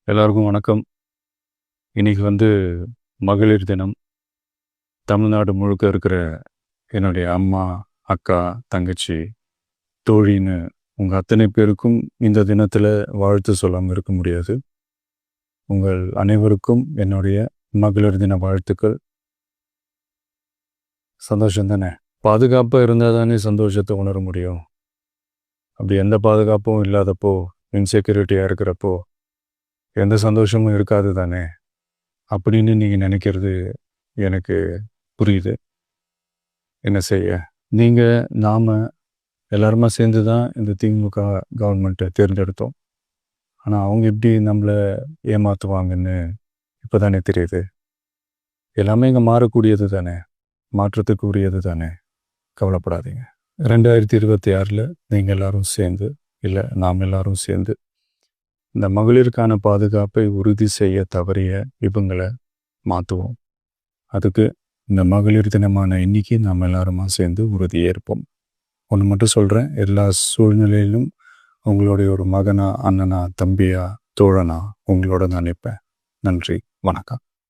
எல்லாருக்கும் வணக்கம். இன்னைக்கு மகளிர் தினம். தமிழ்நாடு முழுக்க இருக்கிற என்னுடைய அம்மா, அக்கா, தங்கச்சி, தோழின்னு உங்க அத்தனை பேருக்கும் இந்த தினத்துல வாழ்த்து சொல்லாம இருக்க முடியாது. உங்கள் அனைவருக்கும் என்னுடைய மகளிர் தின வாழ்த்துக்கள். சந்தோஷம் தானே? பாதுகாப்பா இருந்தா தானே சந்தோஷத்தை உணர முடியும். அப்படி எந்த பாதுகாப்பும் இல்லாதப்போ, இன்செக்யூரிட்டியா இருக்கிறப்போ எந்த சந்தோஷமும் இருக்காது தானே அப்படின்னு நீங்கள் நினைக்கிறது எனக்கு புரியுது. என்ன செய்ய, நீங்கள் நாம் எல்லாருமா சேர்ந்து தான் இந்த திமுக கவர்மெண்ட்டை தேர்ந்தெடுத்தோம். ஆனால் அவங்க எப்படி நம்மளை ஏமாற்றுவாங்கன்னு இப்போ தானே தெரியுது. எல்லாமே இங்கே மாறக்கூடியது தானே, மாற்றத்துக்கு உரியது தானே. கவலைப்படாதீங்க. 2026 நீங்கள் எல்லாரும் சேர்ந்து, இல்லை நாம் எல்லாரும் சேர்ந்து இந்த மகளிருக்கான பாதுகாப்பை உறுதி செய்ய தவறிய இவங்களை மாற்றுவோம். அதுக்கு இந்த மகளிர் தினமான இன்னைக்கு நாம் எல்லாருமா சேர்ந்து உறுதியேற்போம். ஒன்று மட்டும் சொல்கிறேன், எல்லா சூழ்நிலையிலும் உங்களுடைய ஒரு மகனா, அண்ணனா, தம்பியா, தோழனா உங்களோட நான் நிற்பேன். நன்றி, வணக்கம்.